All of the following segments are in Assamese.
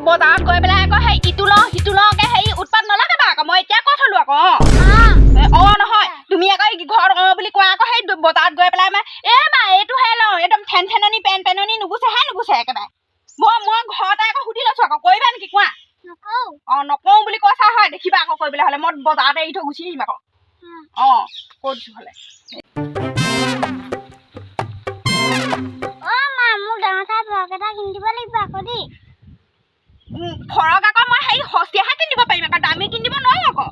বজাৰত গৈ পেলাই আকৌ সেই ইটো লকে সেই উৎপাত নলগাবা আকৌ মই এতিয়া কৈ থলো আকৌ নহয় তুমি আকৌ ঘৰত বুলি কোৱা আকৌ সেই বজাৰত গৈ পেলাই মা এইটোহে লওঁ একদম ফেননি পেননি নুগুছে একেবাৰে মই ঘৰতে আকৌ সুধি লৈছো আকৌ কৰিবা নেকি কোৱা নকওঁ বুলি কৈছা হয় দেখিবা আকৌ কৰিবলৈ হ'লে মই বজাৰতে এৰি থৈ গুচি আহিম আকৌ কৈছো হ'লে ফৰক আকৌ মই সেই সস্তীয়াহে কিনিব পাৰিম আকৌ দামী কিনিব নোৱাৰো আকৌ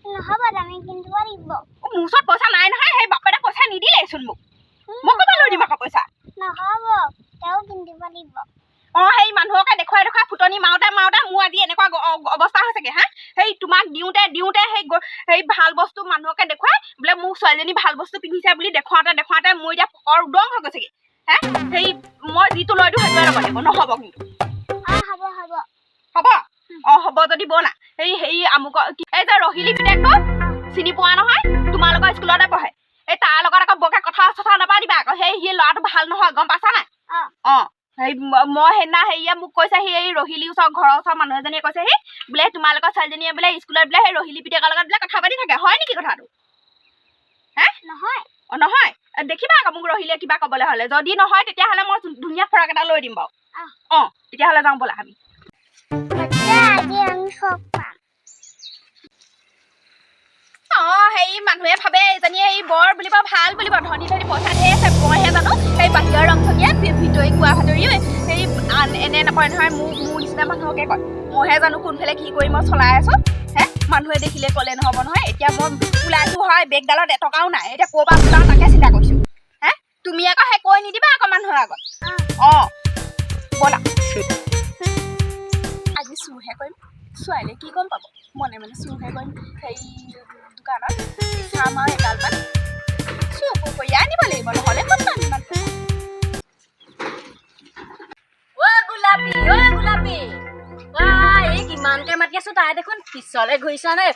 নহ'ব দামী কিনিব লাগিব মোৰ ওচৰত পইচা নাই নহয় সেই বাপেৰে পইচা নিদিলেচোন মোক মই ক'ৰপৰা লৈ দিম আকৌ পইচা নহ'ব তেওঁ কিনিব লাগিব সেই মানুহকে দেখুৱাই ফুটনি মাৰোতে মোৰ আজি এনেকুৱা অৱস্থা হৈছেগে হা সেই তোমাক দিওঁতে সেই ভাল বস্তু মানুহকে দেখুৱাই বোলে মোৰ ছোৱালীজনী ভাল বস্তু পিন্ধিছে বুলি দেখুৱাওঁতে মোৰ এতিয়া পকৰ উদং হৈ গৈছেগে হে সেই মই যিটো লৈ দিওঁ সেইটোৱে ল'ব লাগিব নহ'ব কিন্তু হ'ব হ'ব যদি ব'লা সেই আমুকৰ এই যে ৰহিলী পিতেকটো চিনি পোৱা নহয় তোমালোকৰ স্কুলতে পঢ়ে এই তাৰ লগত আকৌ বৰকে কথা নাপাতিবা আকৌ সেই ল'ৰাটো ভাল নহয় গম পাইছা নাই সেই মই সেইদিনা হেৰিয়ে মোক কৈছে সেই ৰহিলী ঘৰৰ ওচৰৰ মানুহ এজনীয়ে কৈছে বোলে তোমালোকৰ ছোৱালীজনীয়ে বোলে স্কুলত বোলে সেই ৰহিলী পিতেকৰ লগত বোলে কথা পাতি থাকে হয় নেকি কথাটো হে নহয় দেখিবা আকৌ মোক ৰহিলীয়ে কিবা ক'বলৈ হ'লে যদি নহয় তেতিয়াহ'লে মই ধুনীয়া ফ্ৰক এটা লৈ দিম বাৰু তেতিয়াহ'লে যাওঁ ব'লা আমি সেই মানুহে ভাবে এজনীয়ে এই বৰ বুলিব ভাল বুলিব ধনী পইচা ধেৰ আছে মইহে জানো সেই বাহিৰৰ ৰংচঙীয়া ভিতৰি কোৱা ভাতৰি সেই এনে নকয় নহয় মোৰ নিচিনা মানুহকে কয় মইহে জানো কোনফালে কি কৰি মই চলাই আছো হে মানুহে দেখিলে ক'লে নহ'ব নহয় এতিয়া মই ওলাইছো হয় বেগডালত এটকাও নাই এতিয়া ক'ৰবাত ওলাও তাকে চিন্তা কৰিছো হে তুমি আকৌ সেই কৈ নিদিবা আকৌ মানুহৰ আগত ব'লা আজি চুৰহে কৰিম ছোৱালীয়ে কি গম পাব মনে চুৰহে কৰিম সেই দোকানত চাম আৰু এগালমান চুৰ কৰি আনিব লাগিব নহ'লে ক'ত পাম ইমান গোলাপী এই কিমানকে মাতি আছো তাই দেখোন পিছলে ঘূৰিছা নে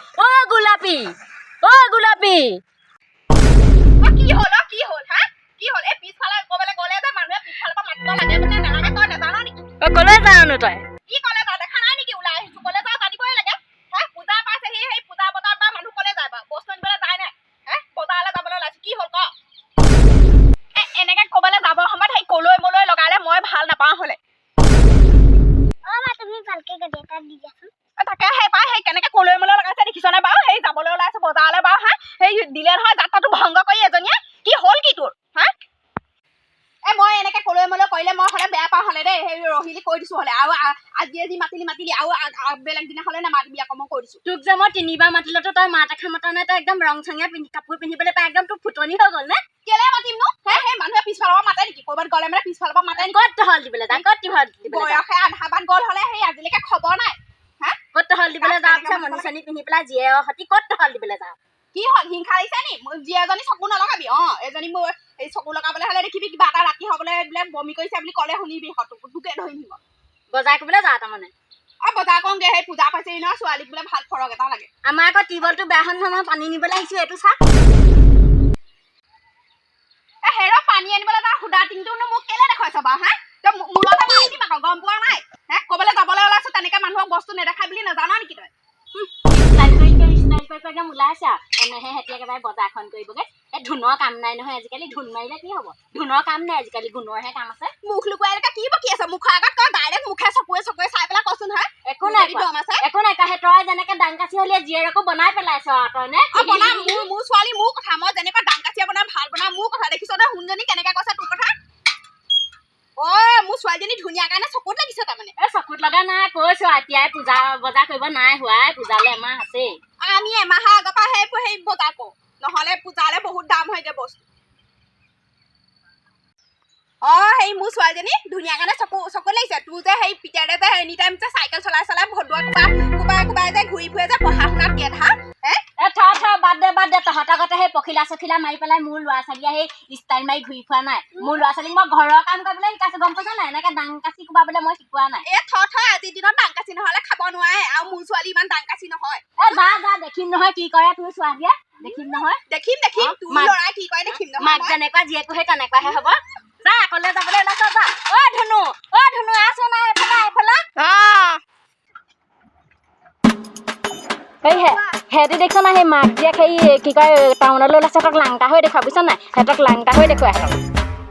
গোলাপী কি হ'ল হা কি হ'ল এই পিছফালে ক'বলৈ গ'লে যে মানুহে পিছফালৰ পৰা মাতিব লাগে মানে নালাগে তই নাজান নেকি ক'লৈ যাওঁনো তই কি ক'লে যাওঁ দেখা নাই নেকি ওলাই আহিছো ক'লে যাওঁ জানিবই লাগে হে পূজা পাইছে সেই পূজা বজাৰত বা মানুহ ক'লে যায় বাৰু বস্তু আনিবলৈ যায় নাই হে বজাৰলৈ যাবলৈ ওলাইছো কি হ'ল ক এনেকে ক'বলৈ যাবৰ সময়ত সেই কলৈ মলৈ লগালে মই ভাল নাপাওঁ হ'লে তুমি ভালকে গাড়ী এটা দি দিয়াচোন তাকে সেই পাই সেই কেনেকে কলৈ মলৈ লগাইছে দেখিছনে বাৰু সেই যাবলৈ ওলাইছো বজাৰলৈ বাৰু হা সেই দিলে নহয় যাত্ৰাটো ভংগ কৰি এজনীয়ে কি হ'ল কি তোৰ হা মই এনেকে কলৈ মলৈ কৰিলে মই হ'লে বেয়া পাওঁ হ'লে দেই সেই ৰহিলী কৈ দিছো হ'লে আৰু আজিয়ে যি মাতিলি আৰু বেলেগ দিনা হ'লে নামাতিবি আকৌ মই কৈ দিছো তোক যে মই 3বাৰ মাতিলতো তই মাত এখা মতা নাই তই একদম ৰং চঙীয়া কাপোৰ পিন্ধিবলৈ পাই একদম তোৰ ফুটনি হৈ গ'ল নে কেলে মাতিম নো সেই মানুহে পিছফালৰ পৰা মাতে নেকি ক'ৰবাত গ'লে মানে পিছফালৰ পৰা মাতে নেকি ক'ত হল দিবলৈ যা বয়সে আধা বাট গ'ল হ'লে সেই আজিলৈকে খবৰ নাই হা ক'ত হল দিবলৈ যাওঁ পিছে মণি চনি পিন্ধি পেলাই জীয়েৰ সতি ক'ত হল দিবলৈ যাওঁ কি হ'ল হিংসা লাগিছে নি জীয়ে এজনী চকু নলগাবি এজনী মোৰ এই চকু লগাবলৈ হ'লে দেখিবি কিবা এটা ৰাতি হ'বলৈ বোলে বমি কৰিছে বুলি ক'লে শুনিবি তোকে ধৰি নিব বজাৰ কৰিবলৈ যাওঁ তাৰমানে বজাৰ কৰোঁগে সেই পূজা পাইছেহি নহয় ছোৱালীক বোলে ভাল ফৰক এটা লাগে আমাৰ আকৌ টিউবৱেলটো বেয়া হ'ল নহয় মই পানী নিবলৈ আহিছো এইটো চা হেৰ পানী আনিবলৈ তাৰ সুদা টিংটোনো মোক কেলে দেখুৱাইছ বাৰু হা তই মূৰতে মাৰি দিম আকৌ গম পোৱা নাই হে ক'বলৈ যাবলৈ ওলাইছো তেনেকে মানুহক বস্তু নেদেখাই বুলি নাজান নেকি তই একদম ওলাইছে এনেহে সিহঁতি একেবাৰে বজাৰখন কৰিবগৈ এই ধুনৰ কাম নাই নহয় আজিকালি ধুন মাৰিলে কি হ'ব ধুনৰ কাম নাই আজিকালি গুণৰহে কাম আছে মুখ লুকুৱাইলৈকে কি বকি আছে মুখৰ আগত তই ডাইৰেক্ট মুখে চকুৱে চাই পেলাই কচোন হা একো নাই কাহে তই যেনেকে দাংকাচি হ'লে জীয়েৰকো বনাই পেলাইছ তই নে বনা মোৰ ছোৱালী মোৰ কথা মই যেনেকুৱা দাংকাচিয়া বনাম ভাল বনাম মোৰ কথা দেখিছ নে শুনজনী কেনেকে কৈছে তোৰ কথা মোৰ ছোৱালীজনী ধুনীয়া কাৰণে চকুত লাগিছে তাৰমানে চকুত লগা নাই কৈছো এতিয়াই পূজা বজাৰ কৰিব নাই হোৱাই পূজালে এমাহ আছেই আমি এমাহৰ আগৰ পৰা সেই বজাৰ কৰো নহ'লে পূজালে বহুত দাম হয়গে বস্তু সেই মোৰ ছোৱালীজনী ধুনীয়া কাৰণে চকু লাগিছে তোৰ যে সেই পিতাৰে যে এনি টাইম যে চাইকেল চলাই ভদুৱা কোবাই যে ঘূৰি ফুৰে যে পঢ়া শুনাত গেধা বাদ দে তহঁতৰ আগতে সেই পখিলা চখিলা মাৰি পেলাই মোৰ ল'ৰা ছোৱালীয়ে সেই ষ্টাইল মাৰি ঘূৰি ফুৰা নাই মোৰ ল'ৰা ছোৱালীক মই ঘৰৰ কাম কৰিবলৈ শিকাইছো গম পাইছা নাই এনেকে দাংকাচি কোবাবলৈ মই শিকোৱা নাই আজিৰ দিনত দাংকাচি নহ'লে খাব নোৱাৰে আৰু মোৰ ছোৱালী ইমান দাংকাচি নহয় যা দেখিম নহয় কি কৰে তোৰ ছোৱালীয়ে দেখিম নহয় দেখিম তোৰ ল'ৰাই কি কৰে দেখিম নহয় মাক যেনেকুৱা জীয়েকো সেই তেনেকুৱাহে হ'ব যা অকলে যাবলৈ ওলাইছ যা ধুনু আছো নাই এইফালে এই হেতি দেখিছ না সেই মাক জীয়েক সেই কি কয় টাউনলৈ ওলাইছে সিহঁতক লাংটা হৈ দেখুৱা বুজিছ নাই সিহঁতক লাংটা হৈ দেখুৱাই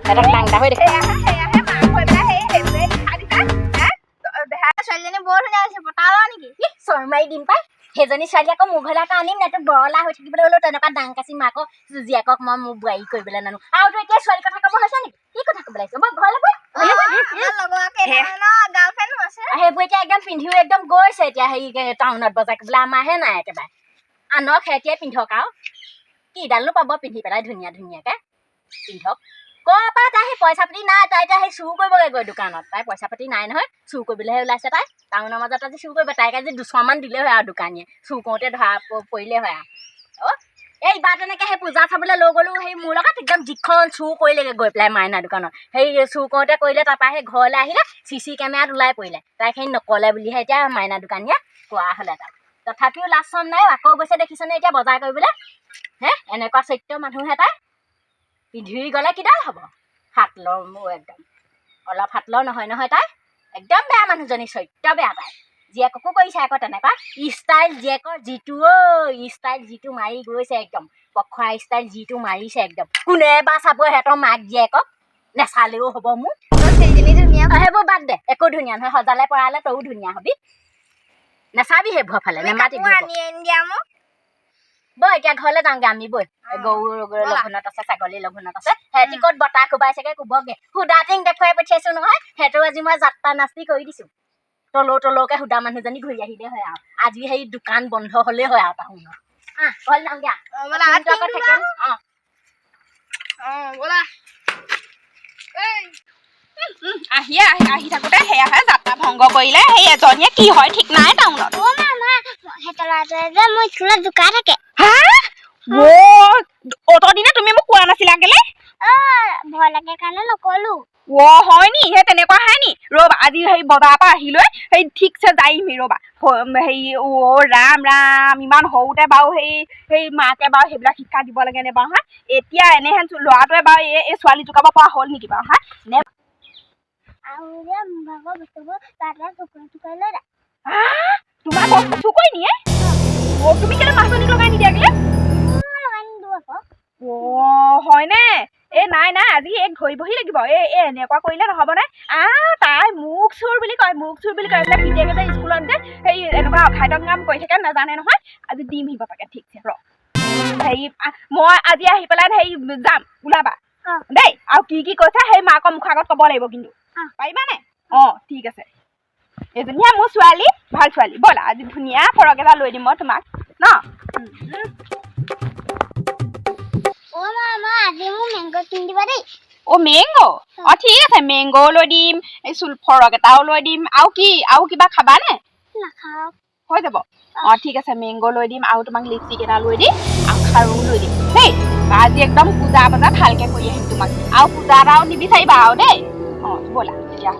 সিহঁতক লাংটা হৈ দেখুৱাই সেয়াহে মাক হৈ পেলাই সেইটোৱে দেখা দিছা দেহা ছোৱালীজনী বৰ ধুনীয়া হৈছে পতালা নেকি শৰ্মাই দিম পাই সেইজনী ছোৱালী আকৌ মোৰ ঘৰলৈ আকৌ আনিম নাই তোৰ বৰলা হৈ থাকিবলৈ হ'লেও তেনেকুৱা ডাংকাচি মাকক জীয়েকক মই মোৰ বোৱাৰী কৰিবলৈ নানো আৰু তোৰ এতিয়া ছোৱালী কথা ক'ব হৈছে নেকি কি কথা ক'ব লাগিছে মই ঘৰলৈ গৈ সেইবোৰ এতিয়া একদম পিন্ধিও একদম গৈছে এতিয়া হেৰি টাউনত বজাৰ কৰিবলৈ আমাৰহে নাই একেবাৰে আনক সেহেঁতিয়ে পিন্ধক আৰু কিডালনো পাব পিন্ধি পেলাই ধুনীয়া ধুনীয়াকৈ পিন্ধক ক'ৰ পৰা তাই সেই পইচা পাতি নাই তাই এতিয়া সেই চুৰ কৰিবগৈ গৈ দোকানত তাই পইচা পাতি নাই নহয় চুৰ কৰিবলৈহে ওলাইছে তাই টাউনৰ মাজত আজি চুৰ কৰিব তাইক আজি 200 মান দিলেই হয় আৰু দোকানীয়ে চুৰ কৰোঁতে ধৰা পৰিলেই হয় আৰু এইবাৰ তেনেকৈ সেই পূজা চাবলৈ লৈ গ'লোঁ সেই মোৰ লগত একদম যিখন চুৰ কৰিলেগৈ গৈ পেলাই মাইনা দোকানত সেই চুৰ কৰোঁতে কৰিলে তাৰপৰা সেই ঘৰলৈ আহিলে CC কেমেৰাত ওলাই পৰিলে তাইক সেই নক'লে বুলিহে এতিয়া মাইনা দোকানীয়ে কোৱা হ'লে তাক তথাপিও লাজ চৰম নাই আকৌ গৈছে দেখিছনে এতিয়া বজাৰ কৰিবলৈ এনেকুৱা চৰিত্ৰ মানুহে তাই পিন্ধি গ'লে কিডাল হ'ব হাতলৰ মোৰ একদম অলপ হাতলৰ নহয় তাই একদম বেয়া মানুহজনী চৰিত্ৰ বেয়া তাই জীয়েককো কৰিছে আকৌ তেনেকুৱা ষ্টাইল জীয়েকৰ যিটো ষ্টাইল যিটো মাৰি গৈছে একদম পখৰা ষ্টাইল যিটো মাৰিছে একদম কোনে বা চাব সিহঁতৰ মাক জীয়েকক নেচালেও হ'ব মোৰ সেইজনী ধুনীয়া সেইবোৰ বাদ দে একো ধুনীয়া নহয় সজালে পৰালে তইও ধুনীয়া হবি নেচাবি সেইবোৰ ফালে নেমাতিবি বৈ এতিয়া ঘৰলৈ যাওঁগে আমি বৈ গৰু লঘোণত আছে ছাগলী লঘোণত আছে সিহঁতি ক'ত বতাহ কোবাইছেগে কোবগে সুদা টিং দেখুৱাই পঠিয়াইছো নহয় সেইটো আজি মই যাত্ৰা নাস্তি কৰি দিছো তলৌকে সুদা মানুহজনী ঘূৰি আহিলে হয় আৰু আজি সেই দোকান বন্ধ হ'লেই হয় আৰু টাউনত ঘৰ যাওঁগে আহি থাকোতে সেয়াহে যাত্ৰা ভংগ কৰিলে সেই এজনীয়ে কি হয় ঠিক নাই টাউনত মই স্কুলত জোকা থাকে অতদিনে তুমি মোক কোৱা নাছিলা কেলে ভয় লাগে কাৰণে নকলো হয় নি সেই তেনেকুৱা হয় নি ৰ'বা আজি সেই বজাৰৰ পৰা আহিলৈ সেই ঠিকছে যাইমি ৰ'বা হেৰি ৰাম ৰাম ইমান সৰুতে বাৰু সেই মাকে বাৰু সেইবিলাক শিক্ষা দিব লাগে নে বাৰু হা এতিয়া এনেহেন ল'ৰাটোৱে বাৰু এই ছোৱালী জোকাব পৰা হ'ল নেকি বাৰু হা নে আৰু যে ভাগৰ বস্তুবোৰ তাতে টুকুৰাই লৈ যায় তোমাৰ বস্তু কৰি নিয়ে তুমি কেলে মাছজনীক লগাই নিদিয়াকে হয়নে নাই আজি এক ধৰিবহি লাগিব এনেকুৱা কৰিলে নহ'বনে তাই মোক চুৰ বুলি কয় এইবিলাক পিতেকে যে স্কুলত যে সেই এনেকুৱা অখাদ্য কাম কৰি থাকে নাজানে নহয় আজি দিম আহিব তাকে ঠিকছে হেৰি মই আজি আহি পেলাই হেৰি যাম ওলাবা দেই আৰু কি কৈছে সেই মাকৰ মুখৰ আগত ক'ব লাগিব কিন্তু পাৰিবানে ঠিক আছে এজনীয়া মোৰ ছোৱালী ভাল ছোৱালী ব'লা আজি ধুনীয়া ফৰক এটা লৈ দিম মই তোমাক ন আজি মোক মেংগ কিনি দিবা দেই মেংগ ঠিক আছে মেংগ লৈ দিম ফৰক এটাও লৈ দিম আৰু কিবা খাবানে নাখাওঁ হৈ যাব ঠিক আছে মেংগ লৈ দিম আৰু তোমাক লিপষ্টিক এটা লৈ দিম আৰু খাৰু লৈ দিম দেই আজি একদম পূজা ভালকে কৰি আহিম তোমাক আৰু পূজা এটাও নিবিচাৰিবা আৰু দেই ব'লা এতিয়া